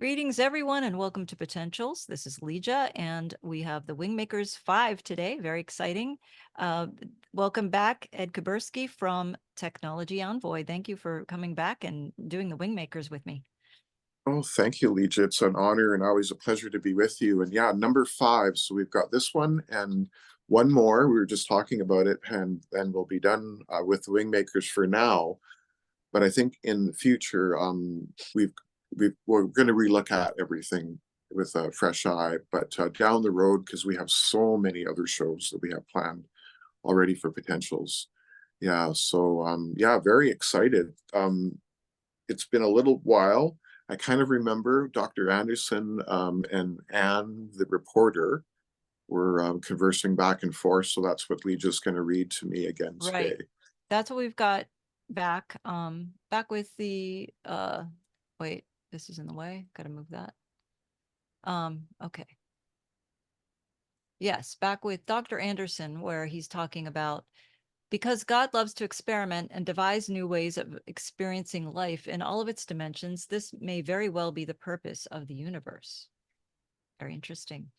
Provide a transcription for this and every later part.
Greetings, everyone, and welcome to Potentials. This is Legia, and we have the WingMakers 5 today. Very exciting. Welcome back, Ed Kuberski from Technology Envoy. Thank you for coming back and doing the WingMakers with me. Oh, thank you, Legia. It's an honor and always a pleasure to be with you. And yeah, number 5. So we've got this one and one more. We were just talking about it, and then we'll be done with the Wingmakers for now. But I think in the future, we're going to relook at everything with a fresh eye. But down the road, because we have so many other shows that we have planned already for Potentials. Yeah. So yeah, very excited. It's been a little while. I kind of remember Dr. Anderson and Anne, the reporter, were conversing back and forth. So that's what Legia's going to read to me again Right. today. That's what we've got back. Back with the wait, this is in the way. Gotta move that. Okay. Yes, back with Dr. Anderson, where he's talking about because God loves to experiment and devise new ways of experiencing life in all of its dimensions, this may very well be the purpose of the universe. Very interesting.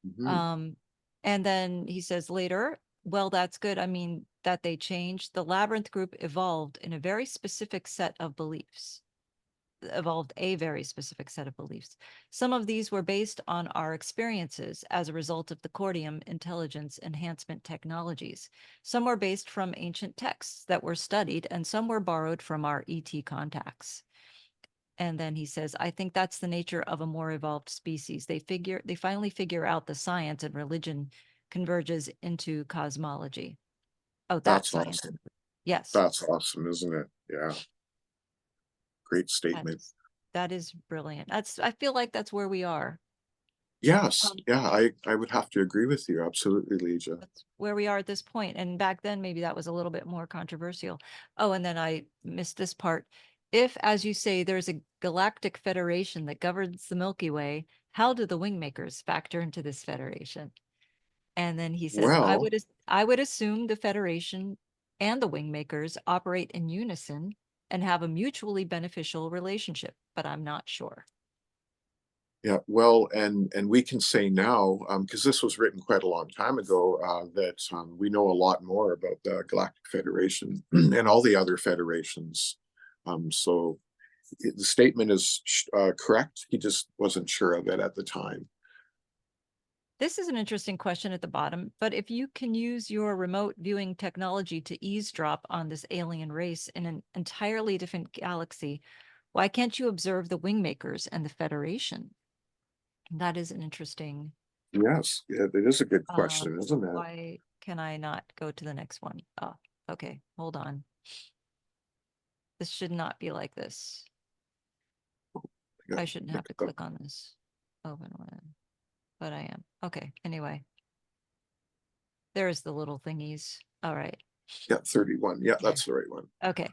Mhm. And then he says later, well, that's good. I mean, that they changed. The Labyrinth group evolved in a very specific set of beliefs. Evolved a very specific set of beliefs. Some of these were based on our experiences as a result of the Cordium intelligence enhancement technologies. Some were based from ancient texts that were studied, and some were borrowed from our ET contacts. And then he says, I think that's the nature of a more evolved species. They finally figure out the science, and religion converges into cosmology. Oh, that That's science. awesome. Yes. That's awesome, isn't it? Yeah. Great That statement. is that is brilliant. I feel like that's where we are. Yes. Um, Yeah, I would have to agree with you. Absolutely, Legia. that's where we are at this point. And back then, maybe that was a little bit more controversial. Oh, and then I missed this part. If, as you say, there's a galactic federation that governs the Milky Way, how do the Wingmakers factor into this federation? And then he says, Well, I would assume the federation and the Wingmakers operate in unison and have a mutually beneficial relationship, but I'm not sure. yeah, well, and we can say now, because this was written quite a long time ago, that we know a lot more about the Galactic Federation and all the other federations. So the statement is correct. He just wasn't sure of it at the time. This is an interesting question at the bottom, but if you can use your remote viewing technology to eavesdrop on this alien race in an entirely different galaxy, why can't you observe the Wingmakers and the Federation? That is an interesting, Yes, it is a good uh, question, isn't it? why can I not go to the next one? Oh, okay, hold on. This should not be like this. Yeah, I shouldn't have to mixed up. click on this. Open one, but I am. Okay, anyway, there's the little thingies. All right. Yeah, 31. Yeah, Okay. that's the right one. Okay.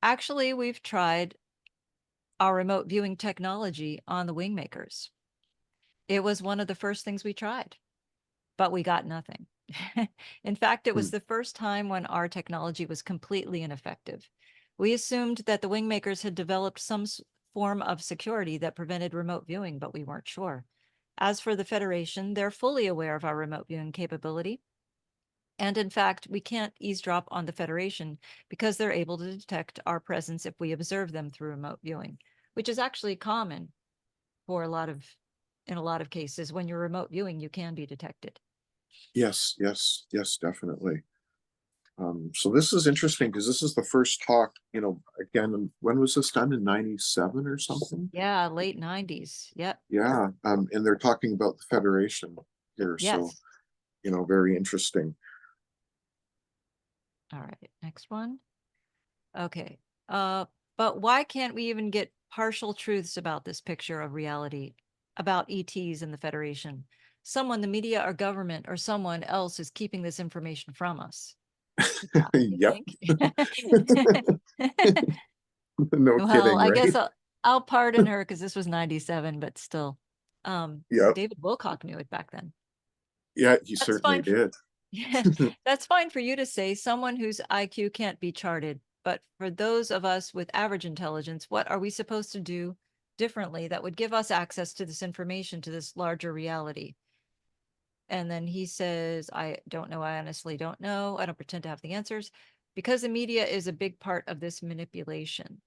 Actually, we've tried our remote viewing technology on the Wingmakers. It was one of the first things we tried, but we got nothing. In fact, it Hmm. was the first time when our technology was completely ineffective. We assumed that the Wingmakers had developed some form of security that prevented remote viewing, but we weren't sure. As for the Federation, they're fully aware of our remote viewing capability. And in fact, we can't eavesdrop on the Federation because they're able to detect our presence if we observe them through remote viewing, which is actually common for in a lot of cases. When you're remote viewing, you can be detected. Yes, yes, yes, definitely. So this is interesting because this is the first talk, again, when was this done, in 97 or something? Yeah, late 90s. Yep. Yeah, and they're talking about the Federation here, so, Yes. very interesting. All right. Next one. Okay. But why can't we even get partial truths about this picture of reality, about ETs and the Federation? Someone, the media or government or someone else is keeping this information from us. Yeah, you Yep. think? No Well, kidding, I guess right? I'll pardon her because this was 97, but still. Yep. David Wilcock knew it back then. Yeah, he That's certainly fine. did. That's fine for you to say, someone whose IQ can't be charted. But for those of us with average intelligence, what are we supposed to do differently that would give us access to this information, to this larger reality. And then he says, I don't know. I honestly don't know. I don't pretend to have the answers because the media is a big part of this manipulation.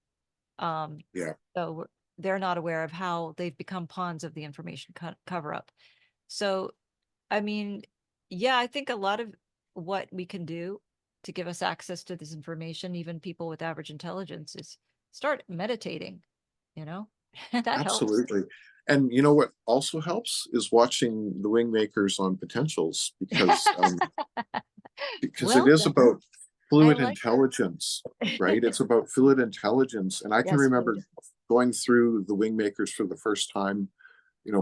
Um, Yeah, so they're not aware of how they've become pawns of the information cover up. So, I mean, yeah, I think a lot of what we can do to give us access to this information, even people with average intelligence, is start meditating, you know, that helps. absolutely. And you know what also helps is watching the Wingmakers on potentials because it Well is done. about I fluid like that. intelligence, right? It's about fluid intelligence. And I can Yes, remember fluid. going through the Wingmakers for the first time,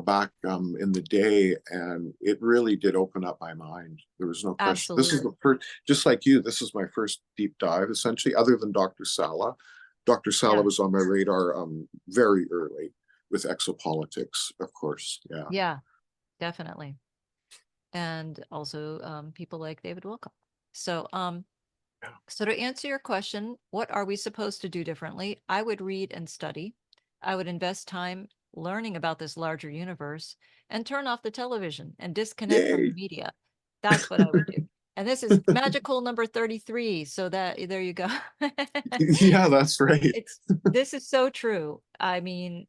back in the day, and it really did open up my mind. There was no question. This is Absolutely. the first, just like you, this is my first deep dive, essentially, other than Dr. Sala. Dr. Sala Yeah. was on my radar very early with exopolitics, of course. Yeah. Yeah, definitely. And also people like David Wilcock. So, so to answer your question, what are we supposed to do differently? I would read and study. I would invest time learning about this larger universe and turn off the television and disconnect from the Yay. media. That's what I would do. And this is magical number 33. So that there you go. Yeah, that's right. It's this is so true. I mean,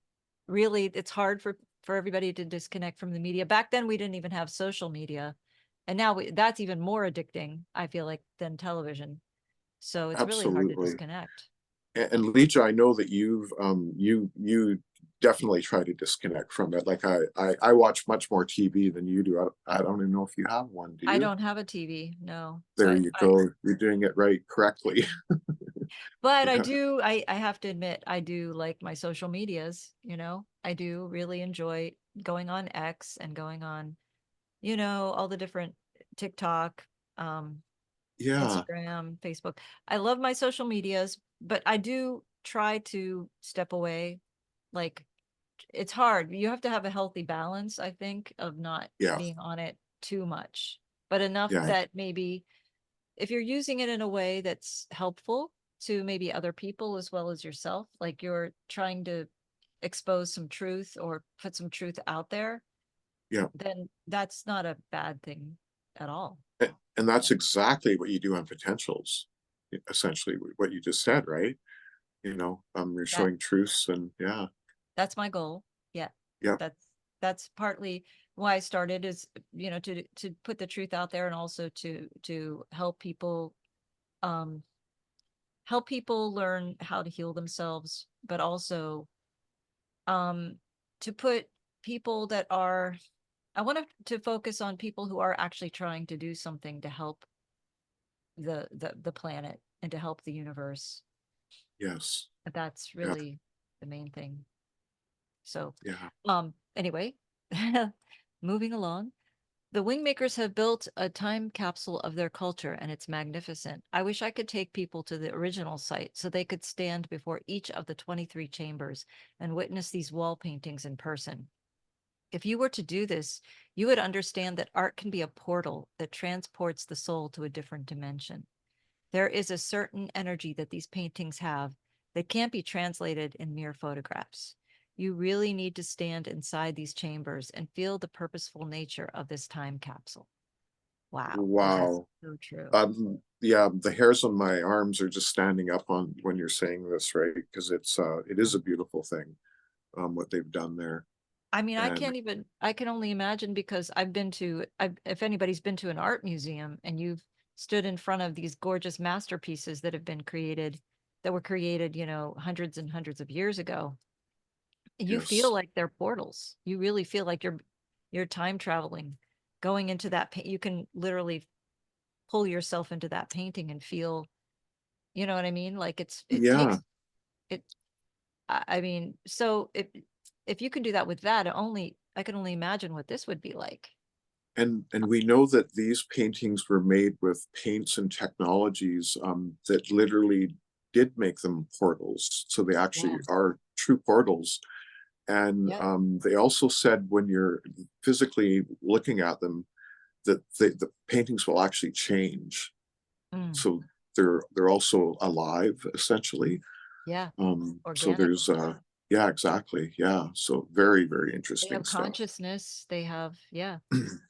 really, it's hard for everybody to disconnect from the media. Back then, we didn't even have social media, and now that's even more addicting, I feel like, than television. So it's really hard to Absolutely. disconnect. And Leisha, I know that you definitely try to disconnect from it. Like I watch much more TV than you do. I don't even know if you have one, do I you? don't have a TV, no. So There you go. You're doing it right correctly. but I Yeah. do, I have to admit, I do like my social medias, you know. I do really enjoy going on X and going on, all the different TikTok, um, Yeah. Instagram, Facebook. I love my social medias, but I do try to step away. Like it's hard. You have to have a healthy balance, I think, of not Yeah. being on it too much, but enough Yeah. that maybe if you're using it in a way that's helpful to maybe other people as well as yourself, like you're trying to expose some truth or put some truth out there, Yeah. then that's not a bad thing at all. And that's exactly what you do on potentials. Essentially what you just said, right? You're That showing truths and yeah. That's my goal. Yeah. Yep. That's partly why I started is, to put the truth out there and also to um help people learn how to heal themselves, but also um to put people that are I want to focus on people who are actually trying to do something to help the planet and to help the universe. Yes. That's Yeah. really the main thing. So, Yeah. anyway, moving along. The Wingmakers have built a time capsule of their culture, and it's magnificent. I wish I could take people to the original site so they could stand before each of the 23 chambers and witness these wall paintings in person. If you were to do this, you would understand that art can be a portal that transports the soul to a different dimension. There is a certain energy that these paintings have that can't be translated in mere photographs. You really need to stand inside these chambers and feel the purposeful nature of this time capsule. Wow, that is Wow. so true. Yeah, the hairs on my arms are just standing up on when you're saying this, right? Because it Yeah. is a beautiful thing, what they've done there. I mean, And I can only imagine because if anybody's been to an art museum and you've stood in front of these gorgeous masterpieces that were created, hundreds and hundreds of years ago, you feel yes, like they're portals. You really feel like you're time traveling, going into you can literally pull yourself into that painting and feel, you know what I mean? Like it yeah. takes it. I mean, so if you can do that with that, I can only imagine what this would be like. And we know that these paintings were made with paints and technologies that literally did make them portals. So they actually Yeah. are true portals. And Yep. they also said when you're physically looking at them, that the paintings will actually change. Mm, So they're also alive essentially. yeah. So Organic. there's Yeah, exactly. Yeah. So very, very They interesting have stuff. consciousness, they have, yeah. Um,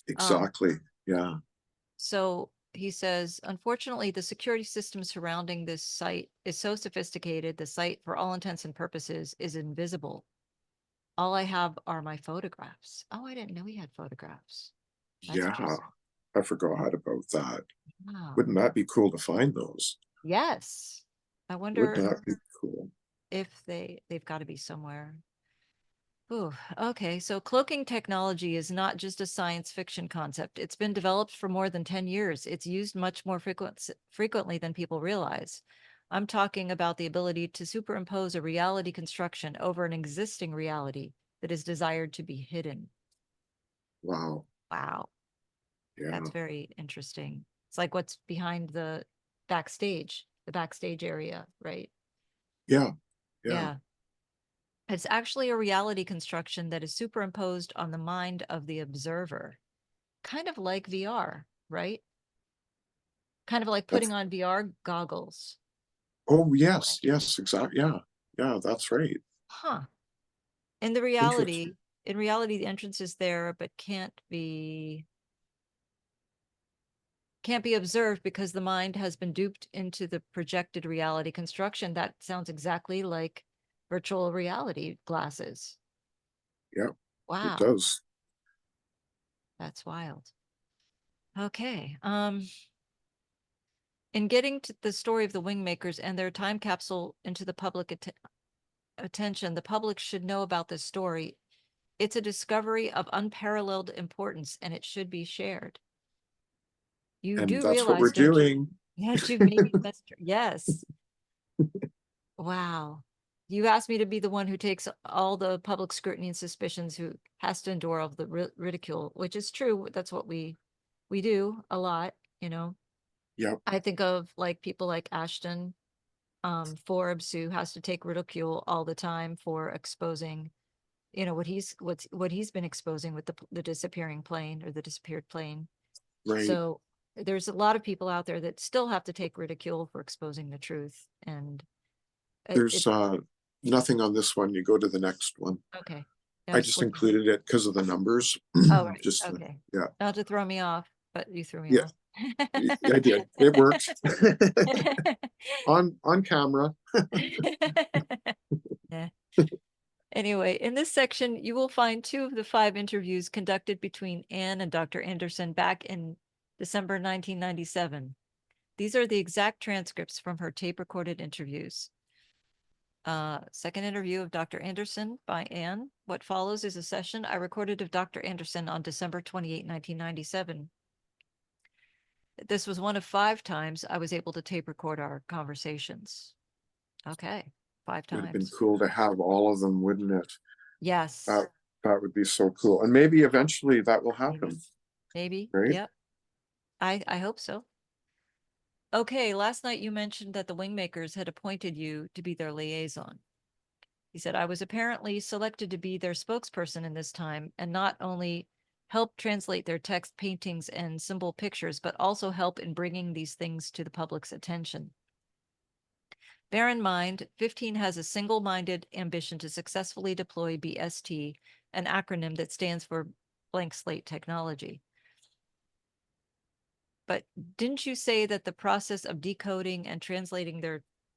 Exactly. Yeah. so he says, unfortunately, the security system surrounding this site is so sophisticated, the site, for all intents and purposes, is invisible. All I have are my photographs. Oh, I didn't know he had photographs. That's Yeah. interesting. I forgot about that. Wow. Wouldn't that be cool to find those? Yes. I Would wonder that be cool? if they've got to be somewhere. Ooh, okay. So cloaking technology is not just a science fiction concept. It's been developed for more than 10 years. It's used much more frequently than people realize. I'm talking about the ability to superimpose a reality construction over an existing reality that is desired to be hidden. Wow. Wow, that's Yeah. very interesting. It's like what's behind the backstage area, right? Yeah. Yeah. Yeah. It's actually a reality construction that is superimposed on the mind of the observer, kind of like VR, right? Kind of like putting That's, on VR goggles. oh, yes. Yes. Exactly. Yeah. Yeah. That's right. Huh. In Interesting. reality, the entrance is there, but can't be observed because the mind has been duped into the projected reality construction. That sounds exactly like virtual reality glasses. Yeah. It Wow, does. that's wild. Okay. In getting to the story of the Wingmakers and their time capsule into the public attention, the public should know about this story. It's a discovery of unparalleled importance and it should be shared. You And do that's what we're realize, don't you? doing. Yes, you maybe that's true. Yes. Wow. You asked me to be the one who takes all the public scrutiny and suspicions, who has to endure all of the ridicule, which is true. That's what we do a lot, you know. Yep. I think of like people like Ashton, Forbes, who has to take ridicule all the time for exposing, what he's been exposing with the disappearing plane, or the disappeared plane. Right. So there's a lot of people out there that still have to take ridicule for exposing the truth. And There's it's nothing on this one. You go to the next one. okay. I I was just looking. included it because of the numbers. Oh, right. Just Okay. yeah. Not to throw me off, but you threw me Yeah. off. I did. It worked. On camera. Yeah. Anyway, in this section, you will find 2 of the 5 interviews conducted between Anne and Dr. Anderson back in December 1997. These are the exact transcripts from her tape-recorded interviews. Second interview of Dr. Anderson by Anne. What follows is a session I recorded of Dr. Anderson on December 28, 1997. This was one of 5 times I was able to tape record our conversations. Okay, 5 It'd have been times. cool to have all of them, wouldn't it? Yes, That that would be so cool. And maybe eventually that will happen, maybe. Maybe. right? Yep. I hope so. Okay, last night you mentioned that the Wingmakers had appointed you to be their liaison. He said, I was apparently selected to be their spokesperson in this time, and not only help translate their text, paintings, and symbol pictures, but also help in bringing these things to the public's attention. Bear in mind, 15 has a single-minded ambition to successfully deploy BST, an acronym that stands for blank slate technology. But didn't you say that the process of decoding and translating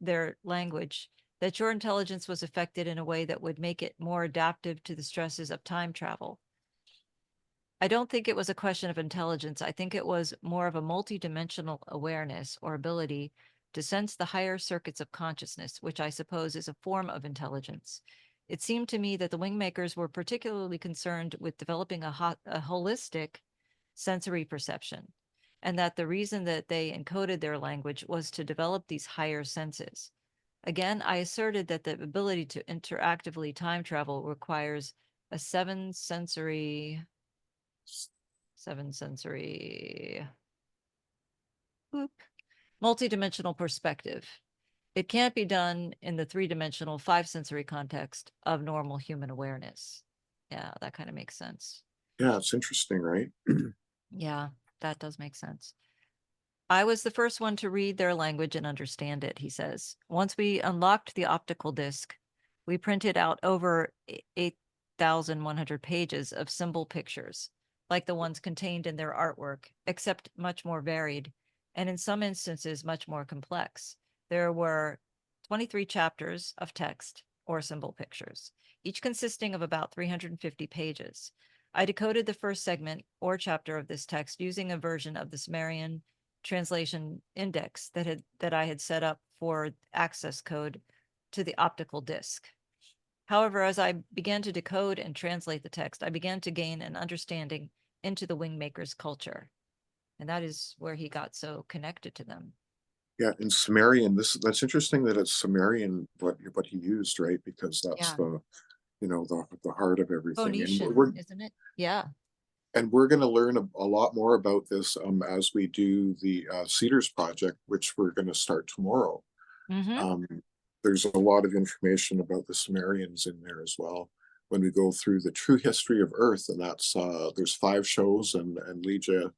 their language, that your intelligence was affected in a way that would make it more adaptive to the stresses of time travel? I don't think it was a question of intelligence. I think it was more of a multidimensional awareness or ability to sense the higher circuits of consciousness, which I suppose is a form of intelligence. It seemed to me that the Wingmakers were particularly concerned with developing a holistic sensory perception, and that the reason that they encoded their language was to develop these higher senses. Again, I asserted that the ability to interactively time travel requires a seven sensory whoop, multidimensional perspective. It can't be done in the 3-dimensional 5 sensory context of normal human awareness. Yeah, that kind of makes sense. Yeah, it's interesting, right? Yeah, that does make sense. I was the first one to read their language and understand it, he says. Once we unlocked the optical disc, We printed out over 8,100 pages of symbol pictures, like the ones contained in their artwork, except much more varied, and in some instances, much more complex. There were 23 chapters of text or symbol pictures, each consisting of about 350 pages. I decoded the first segment or chapter of this text using a version of the Sumerian translation index that I had set up for access code to the optical disc. However, as I began to decode and translate the text, I began to gain an understanding into the WingMakers culture. And that is where he got so connected to them. Yeah, in Sumerian, that's interesting that it's Sumerian what he used, right? Because that's Yeah. the the heart of everything. And Phoenician, isn't it? Yeah. we're going to learn a lot more about this as we do the Cedars project, which we're going to start tomorrow. Mm-hmm. Um, there's a lot of information about the Sumerians in there as well. When we go through the true history of Earth, and that's there's 5 shows, and Legia,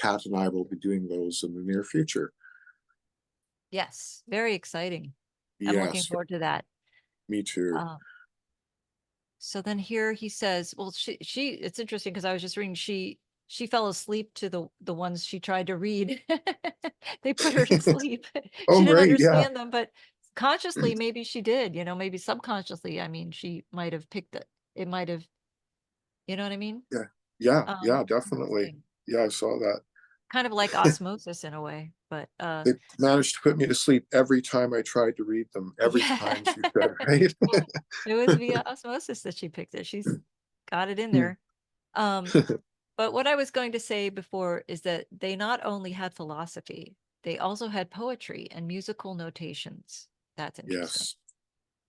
Kat, and I will be doing those in the near future. Yes. Very exciting. I'm looking Yes, forward to that. me too. Uh, so then here he says, well, it's interesting because I was just reading, she fell asleep to the ones she tried to read. They put her to sleep. She Oh, didn't right, yeah, understand them, but consciously, maybe she did, maybe subconsciously. I mean, she might have picked it. It might have, you know what I mean? yeah, yeah, yeah, definitely. Interesting. Yeah, I saw that. Kind of like osmosis in a way, but They managed to put me to sleep every time I tried to read them. Every yeah. time, she said, right? It was via osmosis that she picked it. She's got it in there. Um, but what I was going to say before is that they not only had philosophy, they also had poetry and musical notations. That's interesting. Yes,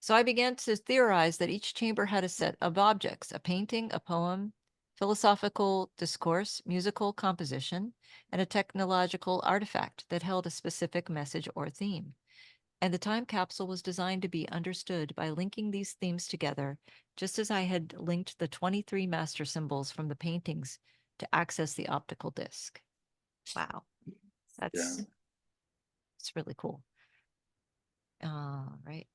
So I began to theorize that each chamber had a set of objects, a painting, a poem, philosophical discourse, musical composition, and a technological artifact that held a specific message or theme. And the time capsule was designed to be understood by linking these themes together, just as I had linked the 23 master symbols from the paintings to access the optical disc. Wow, yeah. it's really cool. Right.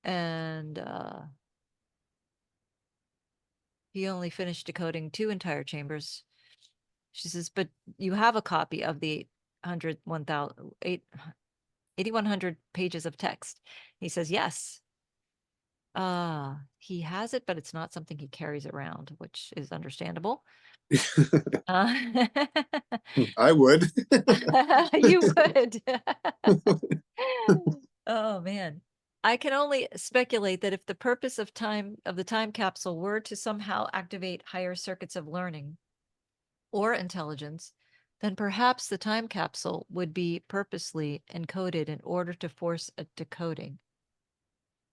And he only finished decoding 2 entire chambers. She says, but you have a copy of the 8,100 pages of text. He says, yes. He has it, but it's not something he carries around, which is understandable. Uh, I would. you would. Oh man. I can only speculate that if the purpose of the time capsule were to somehow activate higher circuits of learning or intelligence, then perhaps the time capsule would be purposely encoded in order to force a decoding.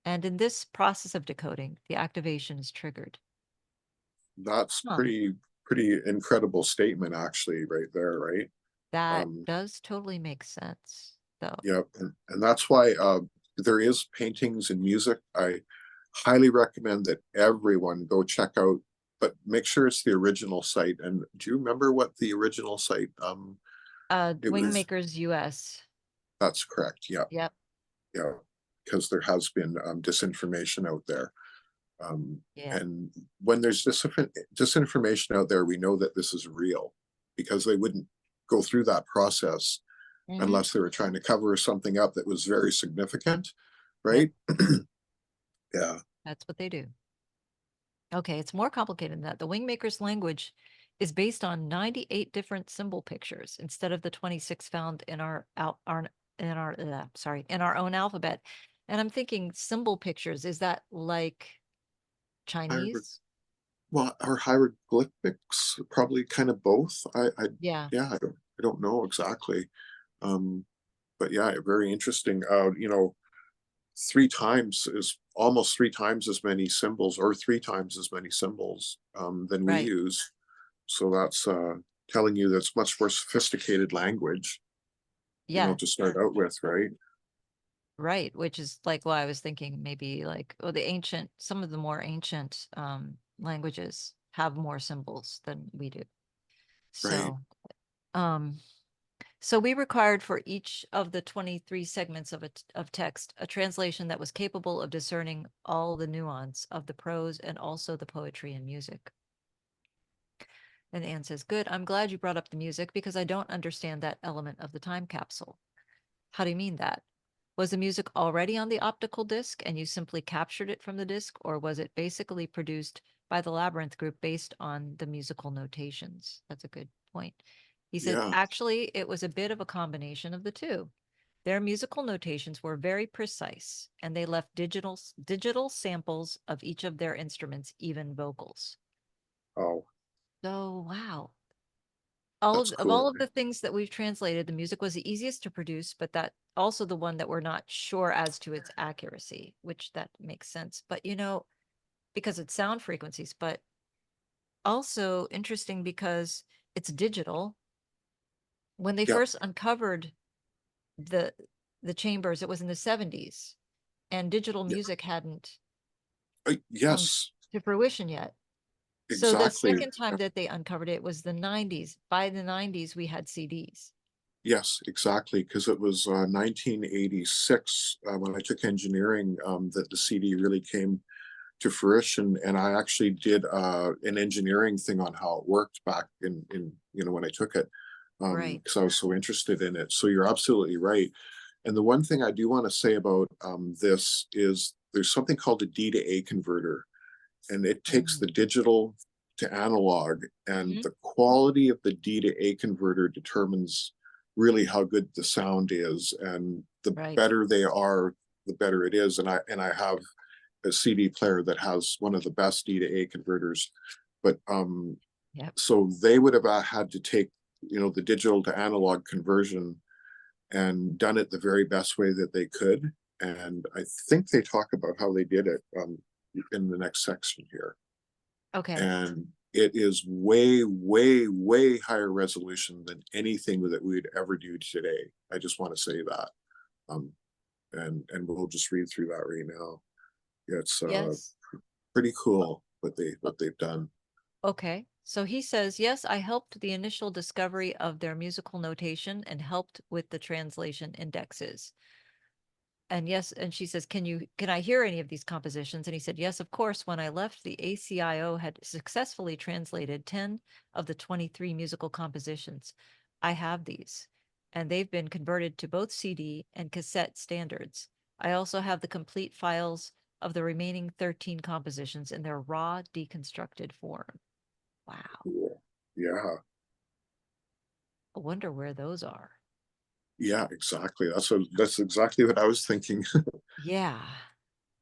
And in this process of decoding, the activation is triggered. That's Huh. pretty incredible statement, actually, right there, right? That Um, does totally make sense, though. yeah, and that's why there is paintings and music. I highly recommend that everyone go check out, but make sure it's the original site. And do you remember what the original site? It was WingMakers US. That's correct. Yeah, Yep. yeah, because there has been disinformation out there. Yeah. And when there's disinformation out there, we know that this is real because they wouldn't go through that process Hmm. unless they were trying to cover something up that was very significant, Yep. right? Yeah, That's what they do. Okay, it's more complicated than that. The WingMakers language is based on 98 different symbol pictures instead of the 26 found in in our own alphabet. And I'm thinking symbol pictures, is that like Hier- Chinese? well, our hieroglyphics probably kind of both. Yeah. Yeah, I don't know exactly, um, but yeah, very interesting. 3 times is almost 3 times as many symbols, or 3 times as many symbols than we Right. use. So that's telling you that's much more sophisticated language, Yeah. to start out with, right? Right. Which is like why I was thinking maybe like, oh, some of the more ancient languages have more symbols than we do. Right. So, um, So we required for each of the 23 segments of text, a translation that was capable of discerning all the nuance of the prose and also the poetry and music. And Anne says, good, I'm glad you brought up the music because I don't understand that element of the time capsule. How do you mean that? Was the music already on the optical disc and you simply captured it from the disc, or was it basically produced by the Labyrinth group based on the musical notations? That's a good point. He says, Yeah. actually, it was a bit of a combination of the two. Their musical notations were very precise, and they left digital samples of each of their instruments, even vocals. Oh, So, wow. that's Of all cool. of the things that we've translated, the music was the easiest to produce, but that also the one that we're not sure as to its accuracy, which that makes sense. But because it's sound frequencies, but also interesting because it's digital. When they Yeah. first uncovered the the chambers, it was in the 70s, and digital Yeah. music hadn't come Yes, to fruition yet. So the exactly. second time that they uncovered it was the 90s. By the 90s, we had CDs. Yes, exactly. Because it was 1986 when I took engineering that the CD really came to fruition. And I actually did an engineering thing on how it worked back in when I took it Right. because I was so interested in it. So you're absolutely right. And the one thing I do want to say about this is there's something called a D to A converter, and it takes the digital to analog, and Mm-hmm. the quality of the D to A converter determines really how good the sound is, and the Right. better they are, the better it is. And I have a CD player that has one of the best D to A converters, but Yep. so they would have had to take the digital to analog conversion and done it the very best way that they could. And I think they talk about how they did it in the next section here. Okay. And it is way, way, way higher resolution than anything that we'd ever do today. I just want to say that. Um, and we'll just read through that right now. Yeah, it's Yes. pretty cool O- what they've done. Okay. So he says, yes, I helped the initial discovery of their musical notation and helped with the translation indexes. And yes, and she says, can I hear any of these compositions? And he said, yes, of course. When I left, the ACIO had successfully translated 10 of the 23 musical compositions. I have these, and they've been converted to both CD and cassette standards. I also have the complete files of the remaining 13 compositions in their raw deconstructed form. Wow. Cool. Yeah, I wonder where those are. yeah, exactly. That's exactly what I was thinking. Yeah.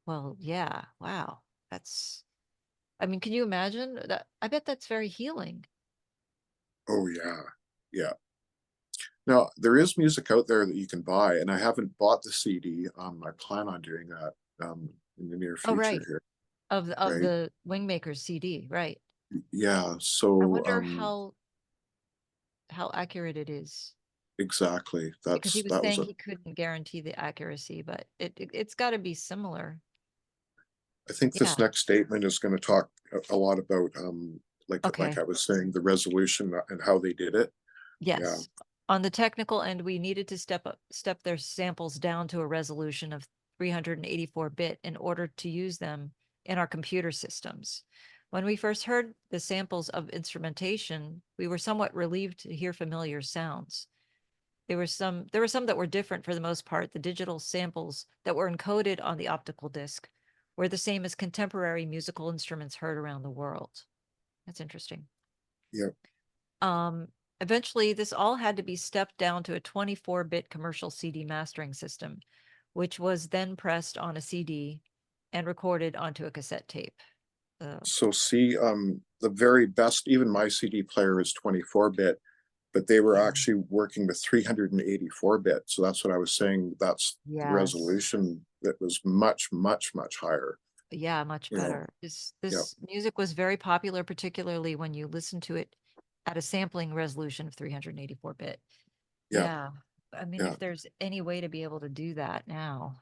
Well, yeah. Wow. I mean, can you imagine that? I bet that's very healing. Oh yeah, yeah. Now there is music out there that you can buy, and I haven't bought the CD. I plan on doing that in the near Oh, future right. here, Of right? the WingMakers CD, right. Yeah. I So wonder how accurate it is. exactly. Because he was That was saying a. he couldn't guarantee the accuracy, but it's got to be similar. I think Yeah. this next statement is going to talk a lot about like Okay. I was saying, the resolution and how they did it. Yeah. Yes. On the technical end, we needed to step their samples down to a resolution of 384-bit in order to use them in our computer systems. When we first heard the samples of instrumentation, we were somewhat relieved to hear familiar sounds. There were some that were different for the most part. The digital samples that were encoded on the optical disc were the same as contemporary musical instruments heard around the world. That's interesting. Yeah. Um, Eventually, this all had to be stepped down to a 24-bit commercial CD mastering system, which was then pressed on a CD and recorded onto a cassette tape. So see, the very best, even my CD player is 24-bit, but they were Yeah. actually working with 384-bit. So that's what I was saying. That's the Yes. resolution that was much, much, much higher. Yeah, much You know, better. This yeah, this music was very popular, particularly when you listen to it at a sampling resolution of 384-bit. yeah, Yeah. I mean, yeah. if there's any way to be able to do that now,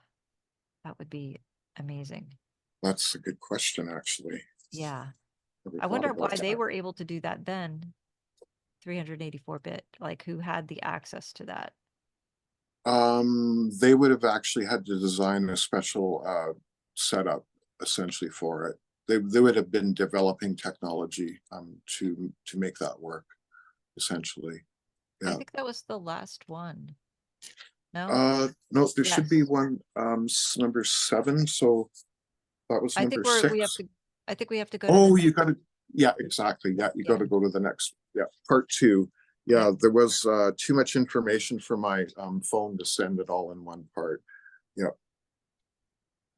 that would be amazing. That's a good question, actually. Yeah. Never I thought wonder about why they that. were able to do that then 384-bit? Like who had the access to that? They would have actually had to design a special setup essentially for it. They would have been developing technology to make that work essentially. I Yeah. think that was the last one. No? No, there should be Yes. one number 7. So that was I number think we have 6. to, I think we have to go to the Oh, next. you got to, yeah, exactly. Yeah, you got Yeah. to go to the next, yeah, part 2. Yeah, there was too much information for my phone to send it all in one part. Yeah,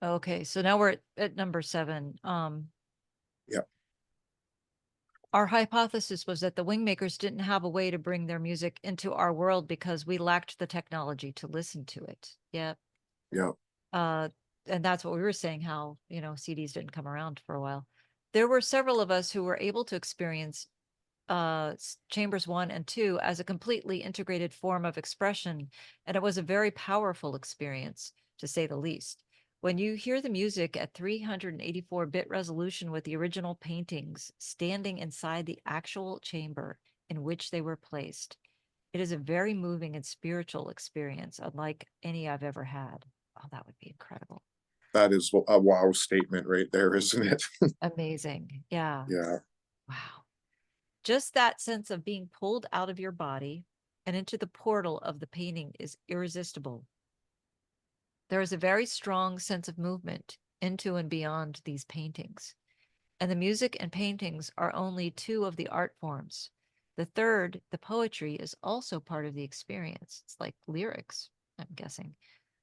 Okay, so now we're at number 7. yeah, Our hypothesis was that the Wingmakers didn't have a way to bring their music into our world because we lacked the technology to listen to it. Yep. yeah, Uh, and that's what we were saying, how, CDs didn't come around for a while. There were several of us who were able to experience chambers 1 and 2 as a completely integrated form of expression, and it was a very powerful experience, to say the least. When you hear the music at 384-bit resolution with the original paintings standing inside the actual chamber in which they were placed, it is a very moving and spiritual experience, unlike any I've ever had. Oh, that would be incredible. that is a wow statement right there, isn't it? Amazing. Yeah. Yeah, Wow. Just that sense of being pulled out of your body and into the portal of the painting is irresistible. There is a very strong sense of movement into and beyond these paintings. And the music and paintings are only 2 of the art forms. The third, the poetry, is also part of the experience. It's like lyrics, I'm guessing.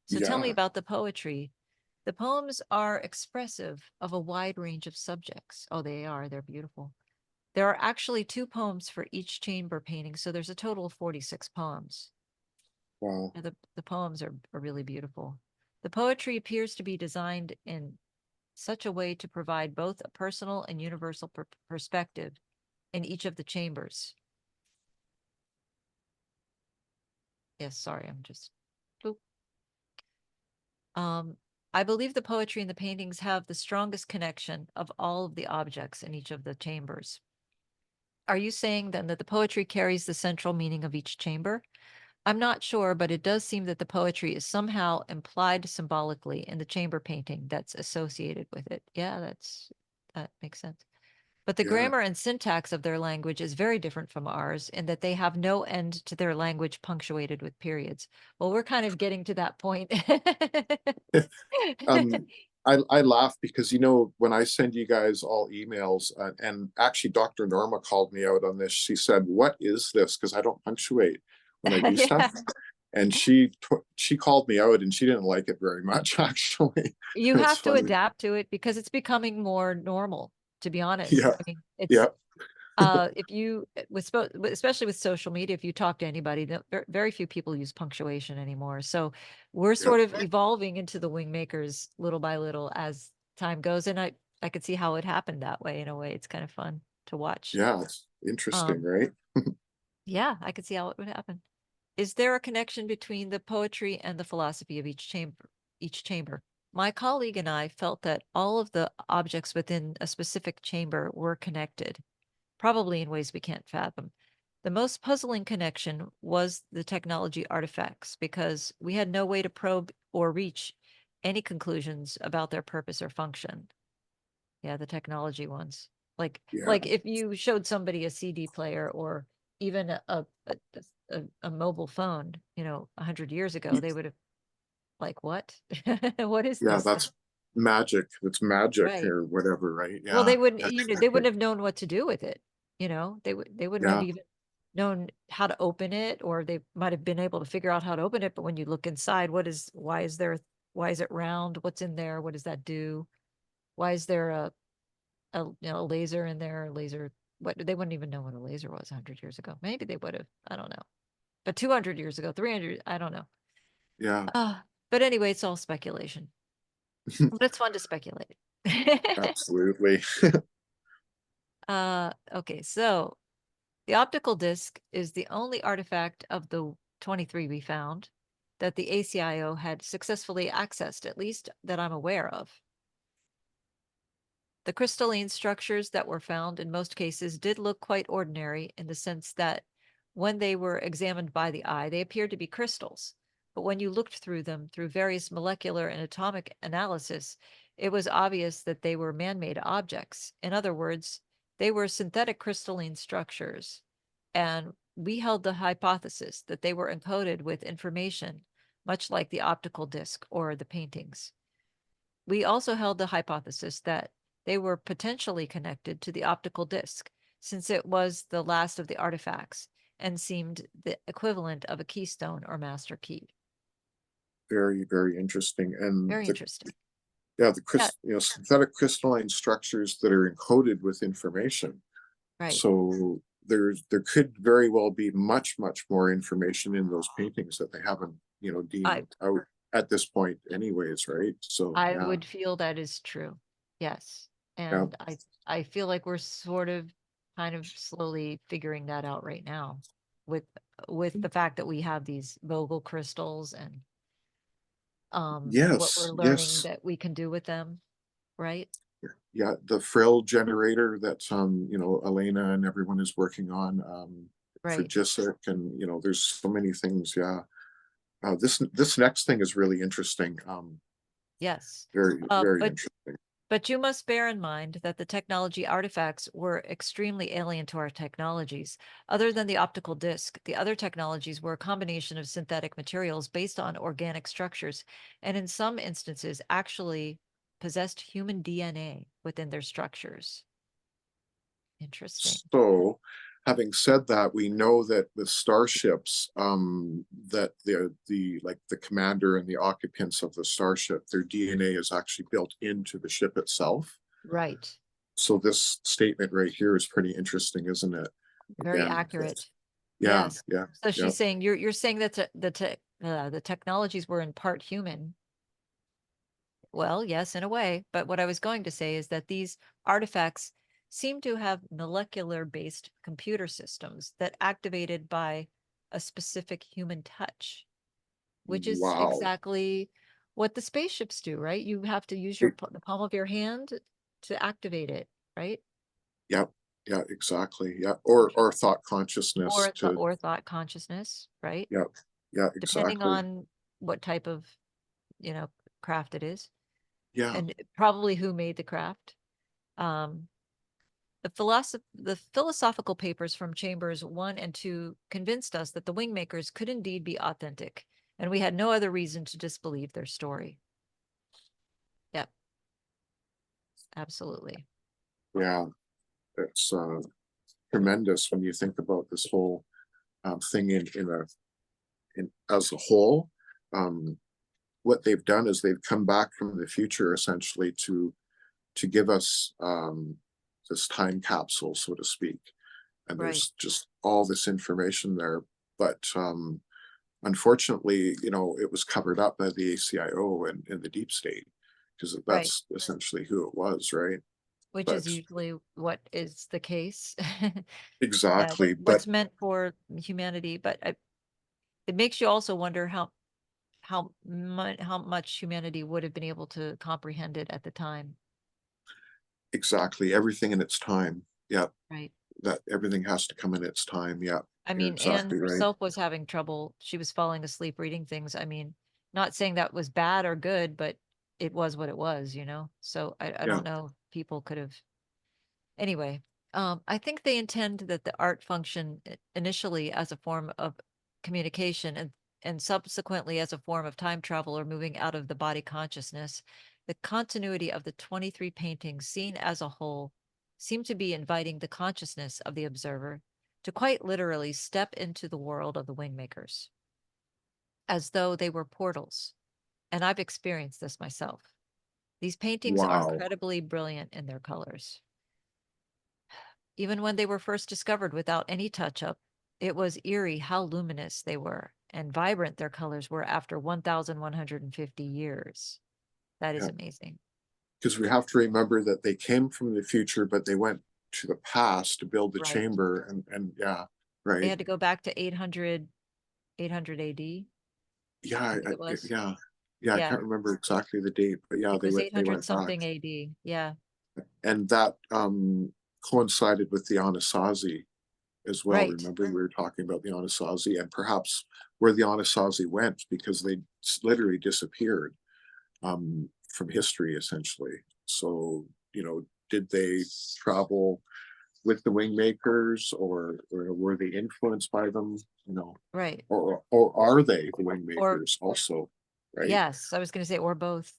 So tell me yeah, about the poetry. The poems are expressive of a wide range of subjects. Oh, they are. They're beautiful. There are actually 2 poems for each chamber painting, so there's a total of 46 poems. wow. And the poems are really beautiful. The poetry appears to be designed in such a way to provide both a personal and universal perspective in each of the chambers. Yes, sorry, I'm just. Boop. I believe the poetry and the paintings have the strongest connection of all of the objects in each of the chambers. Are you saying then that the poetry carries the central meaning of each chamber? I'm not sure, but it does seem that the poetry is somehow implied symbolically in the chamber painting that's associated with it. Yeah, that makes sense. But the Yeah, grammar and syntax of their language is very different from ours in that they have no end to their language punctuated with periods. Well, we're kind of getting to that point. um, I laugh because when I send you guys all emails, and actually Dr. Norma called me out on this. She said, "What is this?" Because I don't punctuate when I do Yeah. stuff, and she called me out, and she didn't like it very much. Actually, You it's have to funny. adapt to it because it's becoming more normal, to be honest. Yeah, I mean, yeah, if you especially with social media, if you talk to anybody, very few people use punctuation anymore. So we're yeah, sort of evolving into the Wingmakers little by little as time goes, and I could see how it happened that way. In a way, it's kind of fun to watch. yeah. It's interesting, um right? yeah, I could see how it would happen. Is there a connection between the poetry and the philosophy of each chamber? My colleague and I felt that all of the objects within a specific chamber were connected, probably in ways we can't fathom. The most puzzling connection was the technology artifacts because we had no way to probe or reach any conclusions about their purpose or function. Yeah, the technology ones. Yeah, Like if you showed somebody a CD player or even a mobile phone, 100 years ago, they would have like, what? What is yeah. this thing? That's magic. It's magic Right. or whatever, right? Well, Yeah, they wouldn't, they exactly. wouldn't have known what to do with it. They wouldn't have Yeah, even known how to open it, or they might have been able to figure out how to open it. But when you look inside, why is it round? What's in there? What does that do? Why is there a laser in there? A laser, what they wouldn't even know what a laser was 100 years ago. Maybe they would have. I don't know. But 200 years ago, 300, I don't know. yeah. But anyway, it's all speculation. But it's fun to speculate. Absolutely. Okay, so the optical disc is the only artifact of the 23 we found that the ACIO had successfully accessed, at least that I'm aware of. The crystalline structures that were found in most cases did look quite ordinary in the sense that When they were examined by the eye, they appeared to be crystals. But when you looked through them through various molecular and atomic analysis, it was obvious that they were man-made objects. In other words, they were synthetic crystalline structures. And we held the hypothesis that they were encoded with information, much like the optical disc or the paintings. We also held the hypothesis that they were potentially connected to the optical disc, since it was the last of the artifacts and seemed the equivalent of a keystone or master key. Very, very interesting. And Very interesting. Yeah, synthetic crystalline structures that are encoded with information. right. So there could very well be much, much more information in those paintings that they haven't, I deemed out at this point anyways, right? So I yeah, would feel that is true. Yes. yeah, And I feel like we're sort of kind of slowly figuring that out right now with the fact that we have these Vogel crystals and what yes, we're learning yes. that we can do with them, right? Yeah, the frill generator that Elena and everyone is working on for Right. JISC, and there's so many things. Yeah, this next thing is really interesting. Yes. Very, Uh, very but interesting. but you must bear in mind that the technology artifacts were extremely alien to our technologies. Other than the optical disc, the other technologies were a combination of synthetic materials based on organic structures, and in some instances actually possessed human DNA within their structures. Interesting. So, having said that, we know that with starships, that the commander and the occupants of the starship, their DNA is actually built into the ship itself. Right. So this statement right here is pretty interesting, isn't it? Very Again, accurate. yeah, Yes. yeah, So yeah, she's saying you're saying that the technologies were in part human. Well, yes, in a way. But what I was going to say is that these artifacts seem to have molecular based computer systems that activated by a specific human touch, which is wow. exactly what the spaceships do, right? You have to use It- the palm of your hand to activate it, right? yeah, yeah, exactly. Yeah, or thought consciousness to, Or thought consciousness, right? yeah, yeah, Depending exactly. on what type of, you know, craft it is, Yeah, and probably who made the craft. Um, the philosophical papers from Chambers 1 and 2 convinced us that the Wingmakers could indeed be authentic, and we had no other reason to disbelieve their story. Yep, absolutely. yeah, it's tremendous when you think about this whole thing in as a whole. Um, what they've done is they've come back from the future essentially to give us this time capsule, so to speak. And Right, there's just all this information there, but unfortunately, it was covered up by the ACIO and the deep state, because right. that's essentially who it was, right? Which is But usually what is the case. Yeah, exactly, but what's meant for humanity, but it makes you also wonder how much humanity would have been able to comprehend it at the time, exactly everything in its time. Yeah, right? that everything has to come in its time. Yeah, I you're mean, Anne exactly right. herself was having trouble. She was falling asleep reading things. I mean, not saying that was bad or good, but it was what it was, you know? So I Yeah, don't know if people could have. Anyway, I think they intend that the art function initially as a form of communication and subsequently as a form of time travel or moving out of the body consciousness. The continuity of the 23 paintings seen as a whole seem to be inviting the consciousness of the observer to quite literally step into the world of the wingmakers, as though they were portals. And I've experienced this myself. These paintings are wow. incredibly brilliant in their colors. Even when they were first discovered without any touch up, it was eerie how luminous they were and vibrant their colors were after 1,150 years. That is Yeah, amazing. because we have to remember that they came from the future, but they went to the past to build the Right. chamber, and yeah, They right. had to go back to 800 AD, Yeah, I think it was. yeah, yeah. I Yeah, can't remember exactly the date, but yeah, it was they 800 went back, something AD. Yeah, and that coincided with the Anasazi. as well. Right, Remember, we were talking about the Anasazi and perhaps where the Anasazi went because they literally disappeared from history, essentially. So, did they travel with the Wingmakers, or were they influenced by them? right. Or are they the Or Wingmakers also, right? yes, I was gonna say or both.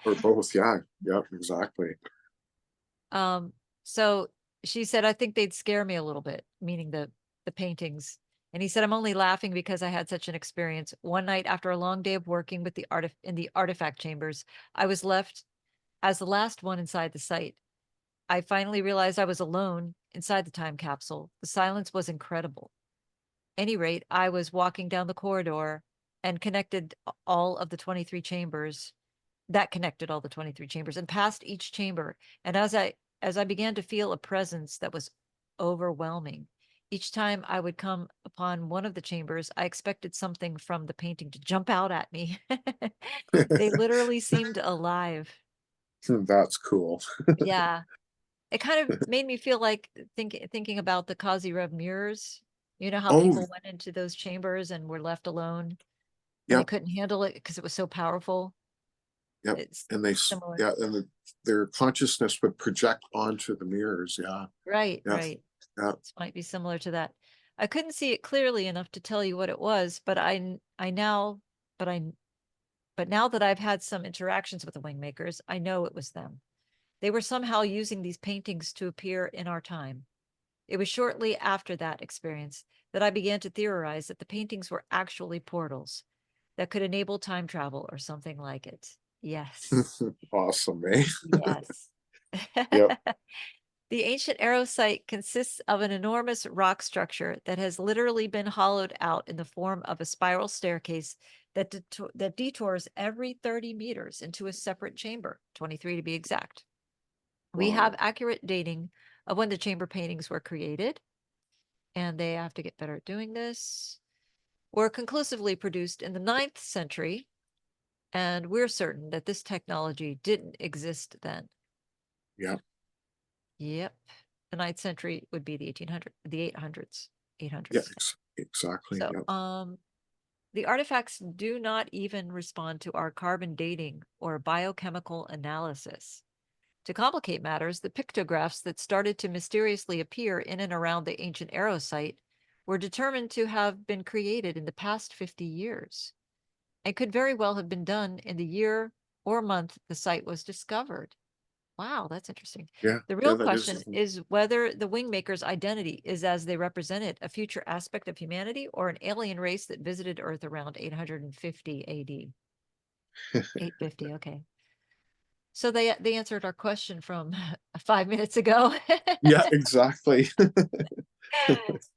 Or both? Yeah, yeah, exactly. Um, so she said, I think they'd scare me a little bit, meaning the paintings. And he said, I'm only laughing because I had such an experience. One night after a long day of working with in the artifact chambers, I was left as the last one inside the site. I finally realized I was alone inside the time capsule. The silence was incredible. Any rate, I was walking down the corridor and connected all of the 23 chambers that connected all the 23 chambers and past each chamber. And as I began to feel a presence that was overwhelming, each time I would come upon one of the chambers, I expected something from the painting to jump out at me. They literally seemed alive. That's cool. Yeah. It kind of made me feel like thinking about the Kazi Rev mirrors. You know how Oh, people went into those chambers and were left alone and they yep, couldn't handle it because it was so powerful. yep. It's And similar. yeah, and their consciousness would project onto the mirrors. Yeah, Right, yeah, right. yeah. This might be similar to that. I couldn't see it clearly enough to tell you what it was, but I now, but I, but now that I've had some interactions with the Wingmakers, I know it was them. They were somehow using these paintings to appear in our time. It was shortly after that experience that I began to theorize that the paintings were actually portals that could enable time travel or something like it. Yes. Awesome, eh? Yes. Yep. The ancient arrow site consists of an enormous rock structure that has literally been hollowed out in the form of a spiral staircase that detours every 30 meters into a separate chamber, 23 to be exact. We have Wow. accurate dating of when the chamber paintings were created, and they have to get better at doing this, were conclusively produced in the 9th century, and we're certain that this technology didn't exist then. Yeah. Yep. The 9th century would be the 800s, Yeah. 800s. Exactly. So, Yep. the artifacts do not even respond to our carbon dating or biochemical analysis. To complicate matters, the pictographs that started to mysteriously appear in and around the ancient arrow site were determined to have been created in the past 50 years and could very well have been done in the year or month the site was discovered. Wow, that's interesting. Yeah. The Yeah. real That is. question is whether the Wingmaker's identity is as they represented a future aspect of humanity or an alien race that visited Earth around 850 AD. 850, okay. So they answered our question from 5 minutes ago. Yeah. Exactly.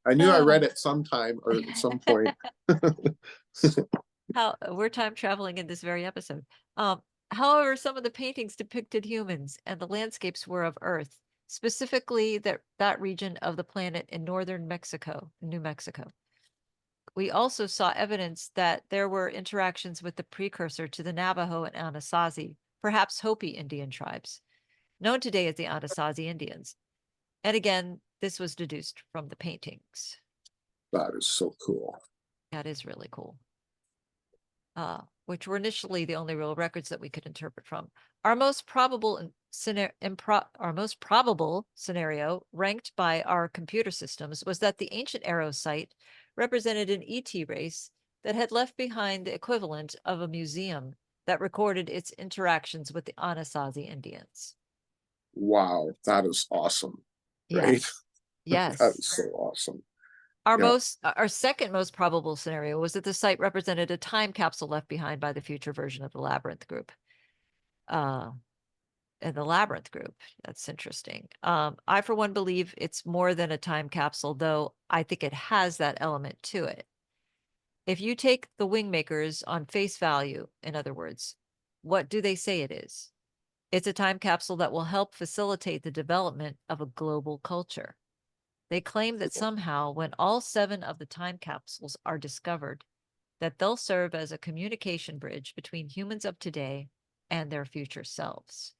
I knew I read it sometime or at some point. How we're time traveling in this very episode. However, some of the paintings depicted humans and the landscapes were of Earth, specifically that region of the planet in northern Mexico, New Mexico. We also saw evidence that there were interactions with the precursor to the Navajo and Anasazi, perhaps Hopi Indian tribes, known today as the Anasazi Indians. And again, this was deduced from the paintings. That is so cool. That is really cool. Which were initially the only real records that we could interpret from. Our most probable scenario, ranked by our computer systems, was that the ancient arrow site represented an ET race that had left behind the equivalent of a museum that recorded its interactions with the Anasazi Indians. Wow. That is awesome. Right? Yes, That yes. is so awesome. Yeah. Our second most probable scenario was that the site represented a time capsule left behind by the future version of the Labyrinth group. And the Labyrinth group. That's interesting. I, for one, believe it's more than a time capsule, though I think it has that element to it. If you take the Wingmakers on face value, in other words, what do they say it is? It's a time capsule that will help facilitate the development of a global culture. They claim that somehow, when all 7 of the time capsules are discovered, that they'll serve as a communication bridge between humans of today and their future selves.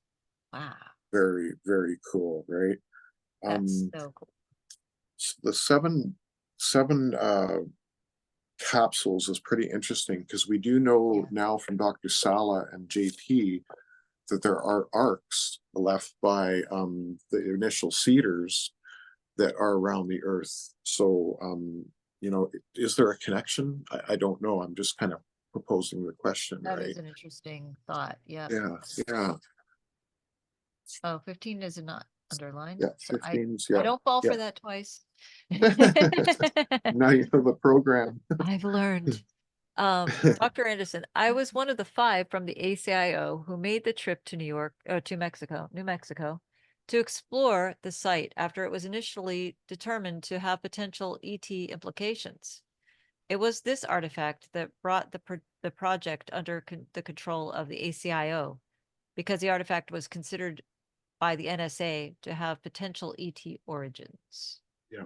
Wow, Very, very cool. Right. that's Um, so cool. The seven capsules is pretty interesting because we do know now from Dr. Sala and JP that there are arcs left by the initial seeders that are around the Earth. So, you know, is there a connection? I don't know. I'm just kind of proposing the question, That right? is an interesting thought. Yeah. Yeah, yeah, Oh, 15 is not underlined. yeah. So 15's, I yeah, don't fall yeah. for that twice. Now you know the program. I've learned. Dr. Anderson, I was one of the 5 from the ACIO who made the trip to New Mexico, to explore the site after it was initially determined to have potential ET implications. It was this artifact that brought the project under the control of the ACIO, because the artifact was considered by the NSA to have potential ET origins. Yeah,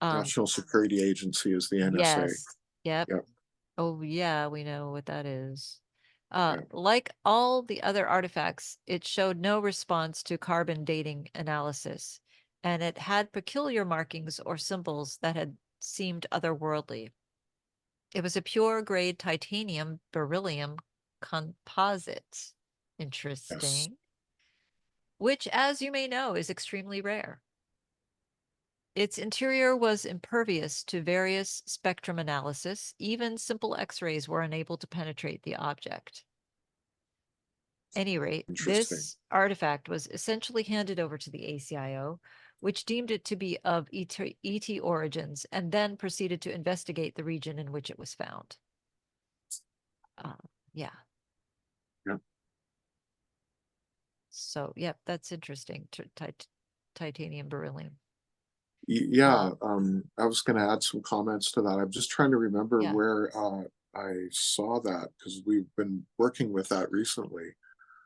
Um, National Security Agency is the NSA. yes. Yep. Yeah, Oh, yeah, we know what that is. yeah. Like all the other artifacts, it showed no response to carbon dating analysis, and it had peculiar markings or symbols that had seemed otherworldly. It was a pure grade titanium beryllium composite. Yes. Interesting. Which, as you may know, is extremely rare. Its interior was impervious to various spectrum analysis. Even simple X-rays were unable to penetrate the object. Any rate, Interesting. this artifact was essentially handed over to the ACIO, which deemed it to be of ET origins, and then proceeded to investigate the region in which it was found. Yeah. Yeah. So, yep, that's interesting. Titanium beryllium. Yeah, I was going to add some comments to that. I'm just trying to remember Yeah. where I saw that because we've been working with that recently.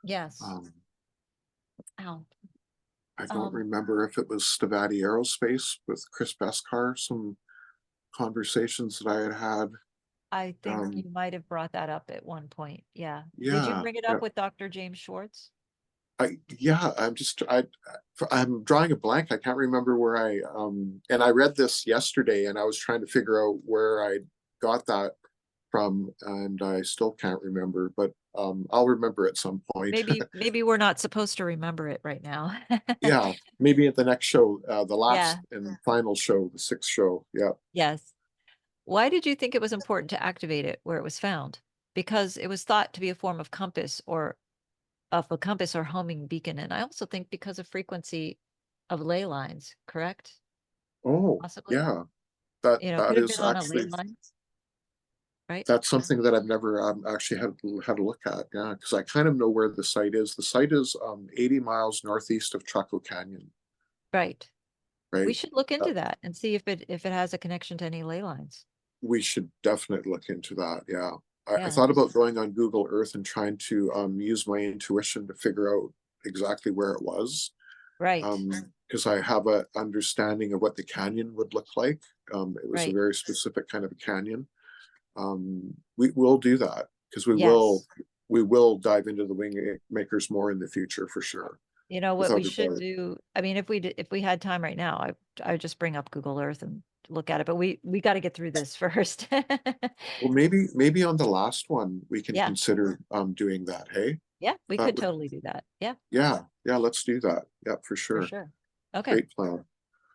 Yes. Um, Ow. I don't remember if it was Stavati Aerospace with Chris Beskar, some conversations that I had had. I think you might have brought that up at one point. Yeah. Did you Yeah, bring it yeah. up with Dr. James Schwartz? Yeah, I'm drawing a blank. I can't remember where and I read this yesterday and I was trying to figure out where I got that from and I still can't remember, but I'll remember at some point. Maybe we're not supposed to remember it right now. Yeah, maybe at the next show, the last Yeah. and final show, the 6th show. Yeah. Yes. Why did you think it was important to activate it where it was found? Because it was thought to be a form of a compass or homing beacon. And I also think because of frequency of ley lines, correct? Oh, Possibly. yeah. That It that could have is been on a ley actually line, right? that's something that I've never actually had a look at. Yeah, because I kind of know where the site is. The site is 80 miles northeast of Chaco Canyon, Right. We right? should look Uh, into that and see if it has a connection to any ley lines. we should definitely look into that. Yeah. I Yeah. thought about going on Google Earth and trying to use my intuition to figure out exactly where it was. Right. Because I have a understanding of what the canyon would look like. It was a Right. very specific kind of a canyon. We will do that because Yes. we will dive into the wing makers more in the future for sure, You know what we without a should doubt. do? I mean, if we had time right now, I would just bring up Google Earth and look at it, but we got to get through this first. Well, maybe on the last one we can Yeah. consider doing that. Hey, Yeah, we that could would, totally do that. Yeah, yeah, let's do that. Yeah, for for sure. sure. Okay. Great plan.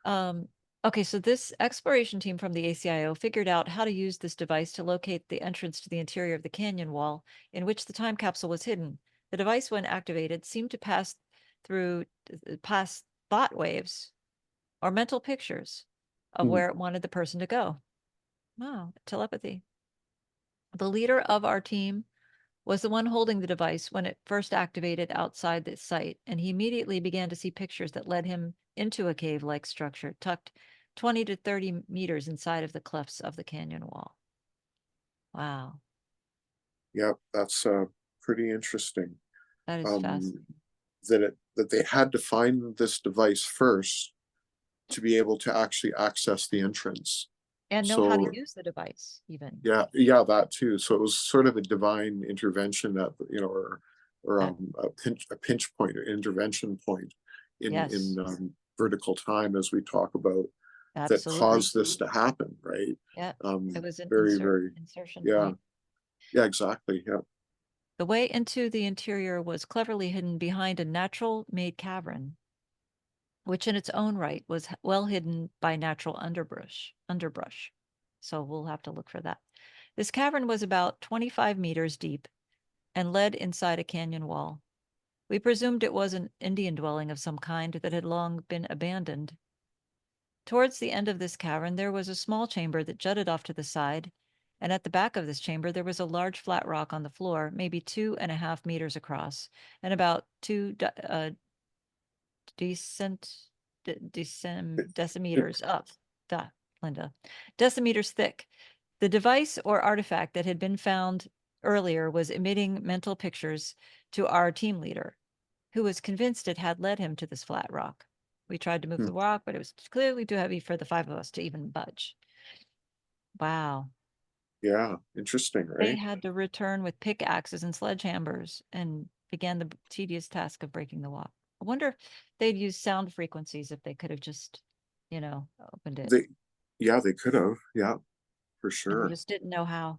Um, okay, so this exploration team from the ACIO figured out how to use this device to locate the entrance to the interior of the canyon wall in which the time capsule was hidden. The device, when activated, seemed to pass thought waves or mental pictures of Hmm. where it wanted the person to go. Wow, telepathy. The leader of our team was the one holding the device when it first activated outside the site, and he immediately began to see pictures that led him into a cave-like structure tucked 20 to 30 meters inside of the clefts of the canyon wall. Wow, Yep, that's pretty interesting. that is Um, fascinating. that they had to find this device first to be able to actually access the entrance. And know how to So use the device, even. yeah, that too. So it was sort of a divine intervention that, or Uh, a pinch point or intervention point in yes, vertical time, as we talk about. that Absolutely. caused this to happen, right? Yeah. It was an Very, very, insertion yeah, point. yeah, exactly, yeah. The way into the interior was cleverly hidden behind a natural-made cavern, which in its own right was well hidden by natural underbrush. So we'll have to look for that. This cavern was about 25 meters deep and led inside a canyon wall. We presumed it was an Indian dwelling of some kind that had long been abandoned. Towards the end of this cavern, there was a small chamber that jutted off to the side, and at the back of this chamber, there was a large flat rock on the floor, maybe 2.5 meters across, and about decimeters up. Duh, Linda. Decimeters thick. The device or artifact that had been found earlier was emitting mental pictures to our team leader, who was convinced it had led him to this flat rock. We tried to move Hmm. the rock, but it was clearly too heavy for the 5 of us to even budge. Wow. Yeah, interesting, They right? had to return with pickaxes and sledgehammers and began the tedious task of breaking the lock. I wonder if they'd use sound frequencies if they could have just, opened it. Yeah, they could have, yeah, for And they sure. just didn't know how.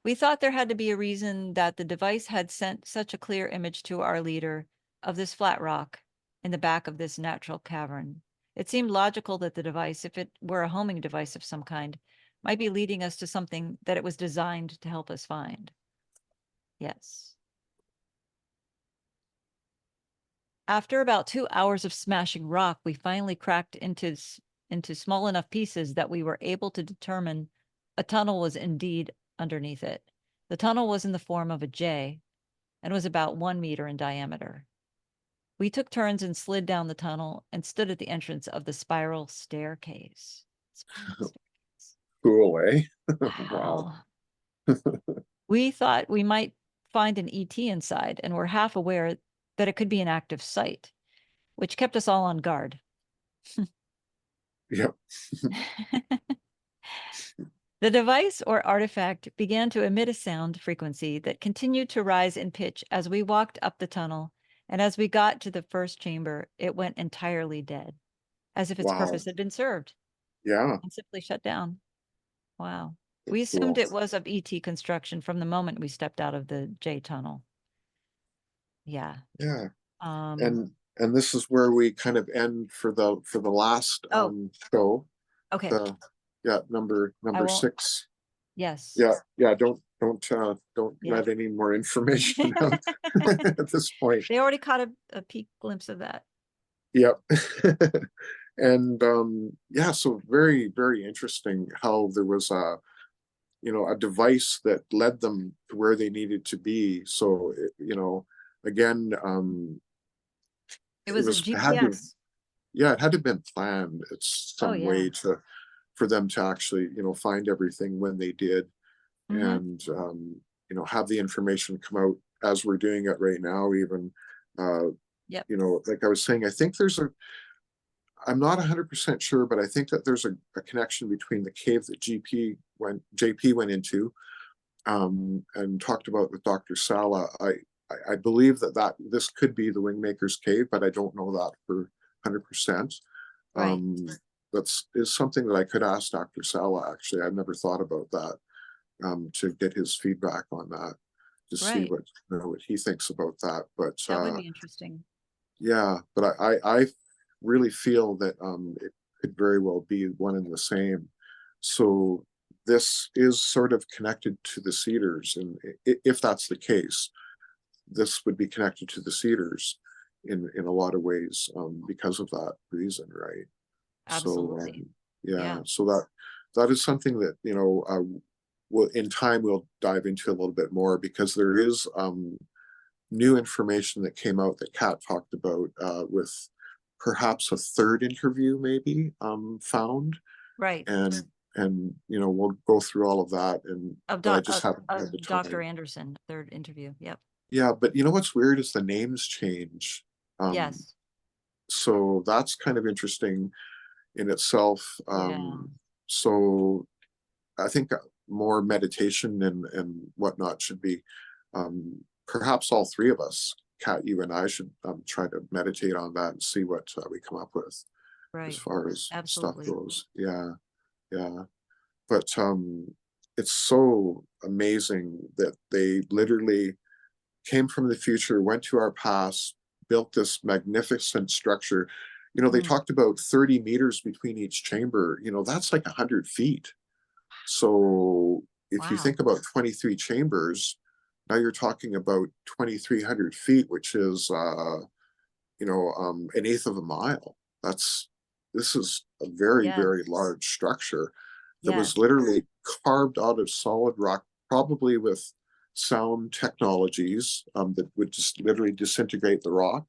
We thought there had to be a reason that the device had sent such a clear image to our leader of this flat rock in the back of this natural cavern. It seemed logical that the device, if it were a homing device of some kind, might be leading us to something that it was designed to help us find. Yes. After about 2 hours of smashing rock, we finally cracked into small enough pieces that we were able to determine a tunnel was indeed underneath it. The tunnel was in the form of a J and was about 1 meter in diameter. We took turns and slid down the tunnel and stood at the entrance of the spiral staircase. Spiral staircase. Cool, eh? Wow. Wow. We thought we might find an ET inside and were half aware that it could be an active site, which kept us all on guard. Yep. The device or artifact began to emit a sound frequency that continued to rise in pitch as we walked up the tunnel, and as we got to the first chamber, it went entirely dead, as if its Wow. purpose had been served Yeah, and simply shut down. Wow. We that's assumed cool. it was of ET construction from the moment we stepped out of the J tunnel. Yeah. Yeah. Um, And this is where we kind of end for the last oh, show. okay. The yeah, number I won't, 6. yes. Yeah, yeah, don't Yeah. let any more information out at this point. They already caught a peek glimpse of that. Yep. And yeah, so very, very interesting how there was a device that led them to where they needed to be. So again, It it was a was had to GPS. yeah, it had to have been planned. It's Oh, some yeah. way to for them to actually, find everything when they did, Mm-hmm. and have the information come out as we're doing it right now. Even uh, Yep. like I was saying, I think I'm not 100% sure, but I think that there's a connection between the cave that JP went into, and talked about with Dr. Sala. I believe that this could be the WingMakers cave, but I don't know that for 100%. Right. Um, is something that I could ask Dr. Sala. Actually, I've never thought about that, to get his feedback on that, to see Right. what he thinks about that. But That would be interesting. yeah, but I really feel that it could very well be one and the same. So this is sort of connected to the Cedars, and if that's the case, this would be connected to the Cedars in a lot of ways, because of that reason, right? So Absolutely. yeah, Yeah. so that is something that will in time we'll dive into a little bit more, because there is new information that came out that Kat talked about, with perhaps a third interview maybe found, Right. and we'll go through all of that, but I just haven't had the Dr. time. Anderson, third interview. Yep. Yeah, but what's weird is the names change. Yes. So that's kind of interesting in itself. Yeah. So I think more meditation and whatnot should be, perhaps all three of us, Kat, you and I, should try to meditate on that and see what we come up with. as Right. far as stuff Absolutely. goes. Yeah, yeah. But it's so amazing that they literally came from the future, went to our past, built this magnificent structure. They Mm, talked about 30 meters between each chamber. That's like 100 feet. So if you wow. think about 23 chambers, now you're talking about 2,300 feet, which is an eighth of a mile. This is a very, Yes. very large structure that Yes. was literally carved out of solid rock, probably with sound technologies that would just literally disintegrate the rock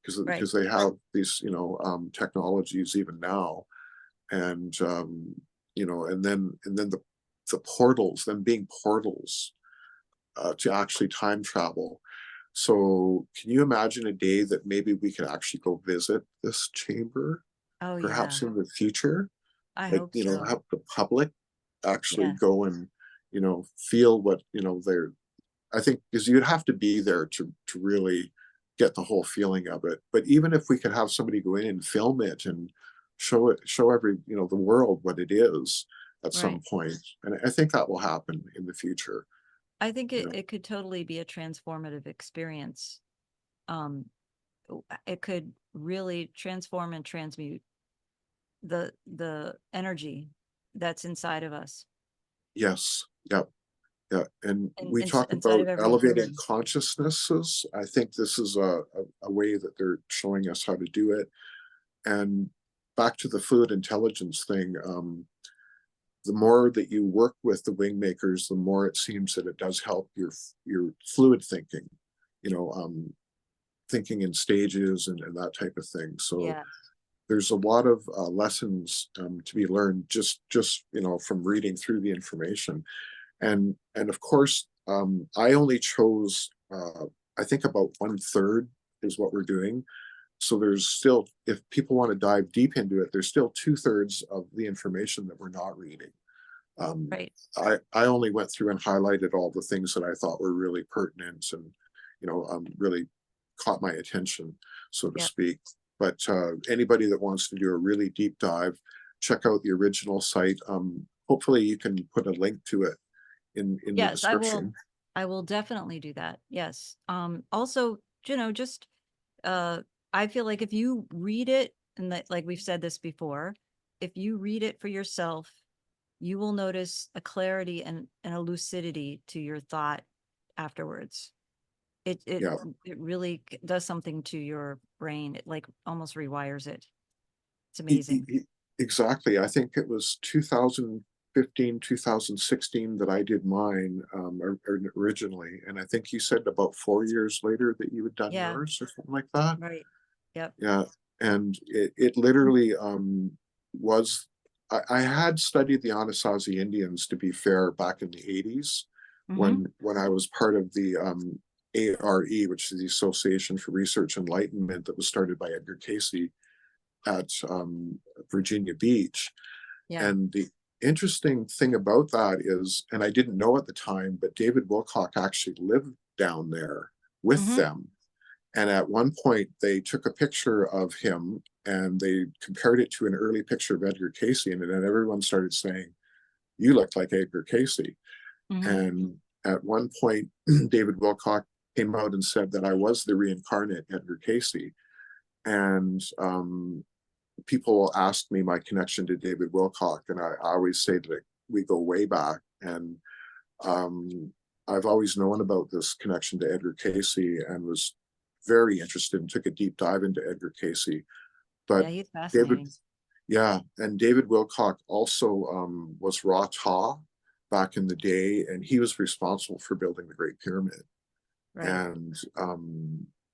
because Right. they have these technologies even now, and and then the portals, them being portals to actually time travel. So, can you imagine a day that maybe we could actually go visit this chamber, Oh, yeah. perhaps in the future? I Like, hope so. have the public actually Yes. go and, feel what, they're, I think, because you'd have to be there to really get the whole feeling of it. But even if we could have somebody go in and film it and show every, the world what it is at some Right. point, and I think that will happen in the future, I think you it, know. it could totally be a transformative experience. Um, it could really transform and transmute the energy that's inside of us Yes. Yep. Yeah, and and we talk inside of about every elevating human. consciousnesses. I think this is a way that they're showing us how to do it. And back to the fluid intelligence thing, the more that you work with the wing makers, the more it seems that it does help your fluid thinking, you know, um, thinking in stages and that type of thing. So Yeah. there's a lot of lessons to be learned just from reading through the information. And of course, I only chose I think about 1/3 is what we're doing. So there's still, if people want to dive deep into it, there's still 2/3 of the information that we're not reading. um, Right. I only went through and highlighted all the things that I thought were really pertinent and really caught my attention, so to Yep. speak. But anybody that wants to do a really deep dive, check out the original site. Hopefully, you can put a link to it in the Yes, I will. description. I will definitely do that. Yes. Also, just uh I feel like if you read it, and that, like we've said this before, if you read it for yourself, you will notice a clarity and a lucidity to your thought afterwards. It it Yeah, it really does something to your brain. It like almost rewires it. It's e- e- amazing. e- exactly. I think it was 2015, 2016 that I did mine originally, and I think you said about 4 years later that you had done Yeah, yours or something like that. right. Yep. Yeah, and it literally was. I had studied the Anasazi Indians, to be fair, back in the 80s Mm-hmm. when I was part of the ARE, which is the Association for Research Enlightenment that was started by Edgar Casey at Virginia Beach. Yeah. And the interesting thing about that is, and I didn't know at the time, but David Wilcock actually lived down there with Mm-hmm. them. And at one point, they took a picture of him and they compared it to an early picture of Edgar Casey. And then everyone started saying, "You look like Edgar Casey." Mm-hmm. And at one point, David Wilcock came out and said that I was the reincarnate Edgar Casey. And people ask me my connection to David Wilcock, and I always say that we go way back. And um, I've always known about this connection to Edgar Casey and was very interested and took a deep dive into Edgar Casey. Yeah, But he's David, fascinating. yeah, and David Wilcock also was Ra back in the day, and he was responsible for building the Great Pyramid. Right. And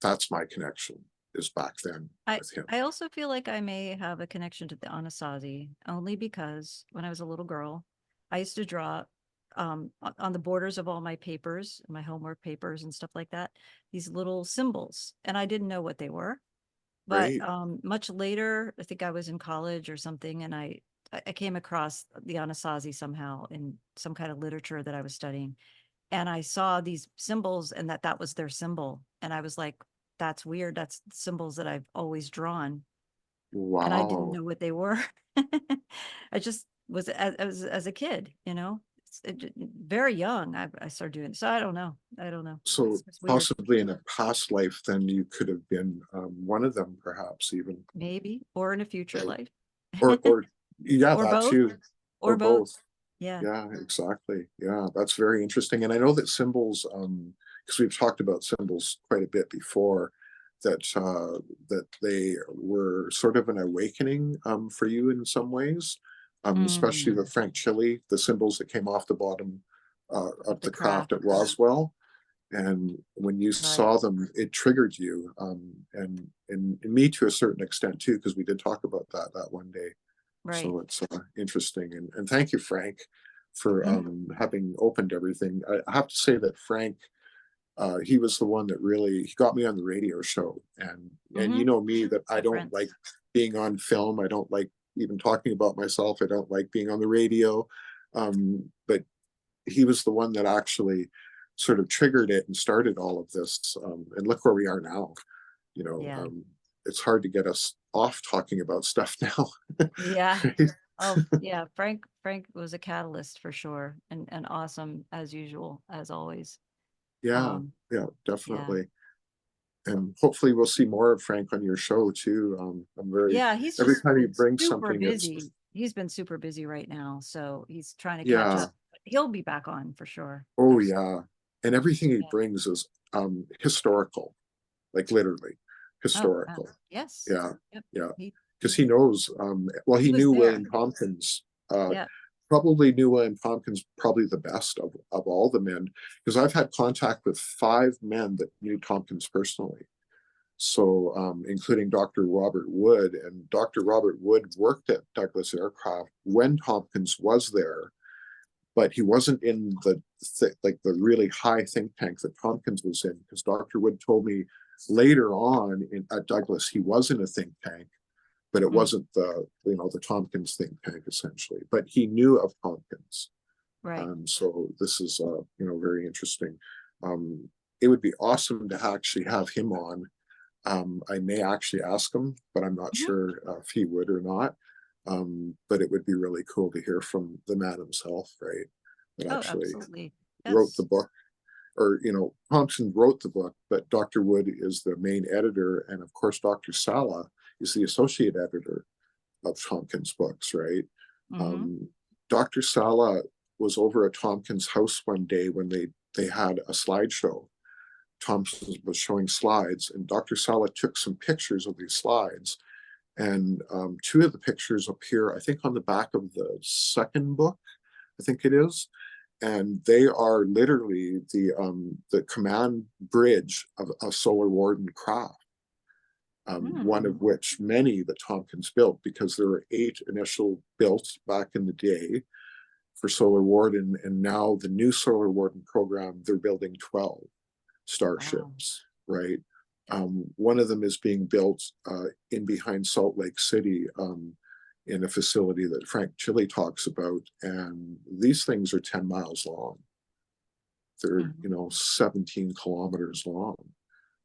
that's my connection, is back then I with him. I also feel like I may have a connection to the Anasazi only because when I was a little girl, I used to draw on the borders of all my papers, my homework papers and stuff like that, these little symbols, and I didn't know what they were. But Right? much later, I think I was in college or something, and I came across the Anasazi somehow in some kind of literature that I was studying, and I saw these symbols and that was their symbol. And I was like, that's weird. That's symbols that I've always drawn. and I didn't Wow. know what they were. I just was as a kid, you know, very young. I started doing. So I don't know. I don't know. So It's weird. possibly in a past life, then you could have been one of them, perhaps even, Maybe, or in a future right? life, Or yeah, or that both, too, or or both. both. Yeah. Yeah, exactly. Yeah, that's very interesting. And I know that symbols, because we've talked about symbols quite a bit before, that they were sort of an awakening for you in some ways, especially Mm, with Frank Chili, the symbols that came off the bottom of of the the craft, craft at Roswell. And when you right? saw them, it triggered you, and me to a certain extent too, because we did talk about that one day. Right. So it's interesting, and thank you, Frank, for Mhm. having opened everything. I have to say that Frank, he was the one that really he got me on the radio show, and you Mhm. know me that I My don't friends. like being on film. I don't like even talking about myself. I don't like being on the radio, but he was the one that actually sort of triggered it and started all of this. And look where we are now. You know, Yeah. it's hard to get us off talking about stuff now. Yeah. Right? Oh, yeah. Frank was a catalyst for sure, and awesome as usual, as always. Yeah, Um, yeah, yeah. definitely. And hopefully we'll see more of Frank on your show too. I'm very Yeah, he's every just time he been brings super something, it's busy. He's been super busy right now, so he's trying to catch yeah, up. He'll be back on for sure. oh Absolutely. yeah. And everything he Yeah. brings is historical, like literally Oh, wow. historical. Yes. Yeah, Yep. yeah. Because He he knows, well, he he was knew there. William Tompkins, Yeah. probably knew William Tompkins probably the best of all the men, because I've had contact with 5 men that knew Tompkins personally. So, including Dr. Robert Wood, and Dr. Robert Wood worked at Douglas Aircraft when Tompkins was there, but he wasn't in like the really high think tank that Tompkins was in, because Dr. Wood told me later on at Douglas he was in a think tank, but it Mm, wasn't the Tompkins think tank essentially. But he knew of Tompkins, right. so this is very interesting. It would be awesome to actually have him on. I may actually ask him, but I'm not Mhm. sure if he would or not. But it would be really cool to hear from the man himself, right? That Oh, actually absolutely. wrote the Yes. book, or Thompson wrote the book, but Dr. Wood is the main editor, and of course Dr. Sala is the associate editor of Tompkins' books, right? Mm-hmm. Um, Dr. Sala was over at Tompkins' house one day when they had a slideshow. Thompson was showing slides, and Dr. Sala took some pictures of these slides. And 2 of the pictures appear, I think, on the back of the second book, I think it is. And they are literally the command bridge of a Solar Warden craft, one Mm. of which many that Tompkins built, because there were 8 initial built back in the day for Solar Warden, and now the new Solar Warden program, they're building 12 Wow. starships, right? Yeah. One of them is being built in behind Salt Lake City, in a facility that Frank Chili talks about, and these things are 10 miles long. They're Mhm. 17 kilometers long,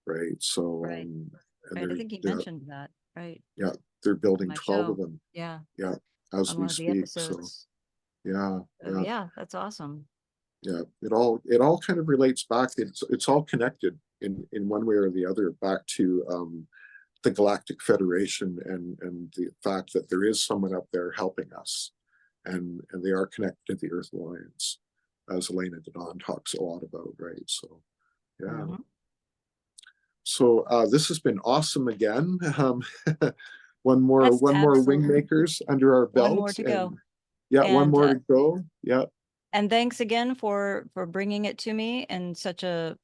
right? So Right. and Right. I they're think he yeah, mentioned that. Right. yeah, they're On building my 12 of show. them, Yeah. yeah, as On we one of the speak. So episodes. yeah, Oh, yeah. yeah. That's awesome. Yeah, it all kind of relates back. It's all connected in one way or the other back to the Galactic Federation, and the fact that there is someone up there helping us, and they are connected to the Earth Alliance, as Elena Denon talks a lot about, right? So yeah. Hmm. So this has been awesome again. One more Yes, one more absolutely. Wingmakers under our One more belt, to and go. yeah, one And more to go. Yeah. thanks again for bringing it to me in such a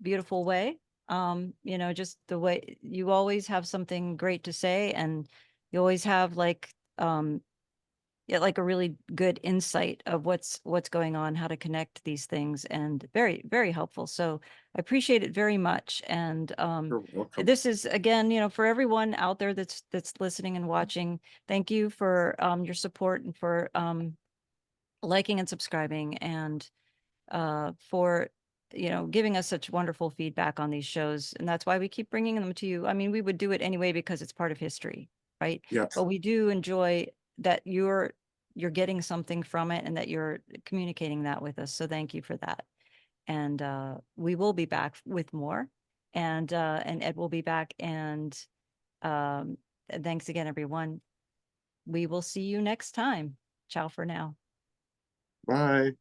beautiful way. Just the way you always have something great to say, and you always have yeah, like a really good insight of what's going on, how to connect these things, and very, very helpful. So I appreciate it very much. And You're welcome. this is again, for everyone out there that's listening and watching, thank you for your support, and for liking and subscribing, and for giving us such wonderful feedback on these shows. And that's why we keep bringing them to you. I mean, we would do it anyway because it's part of history. right? Yes. But we do enjoy that you're getting something from it and that you're communicating that with us. So thank you for that. And we will be back with more. And Ed will be back. And thanks again, everyone. We will see you next time. Ciao for now. Bye.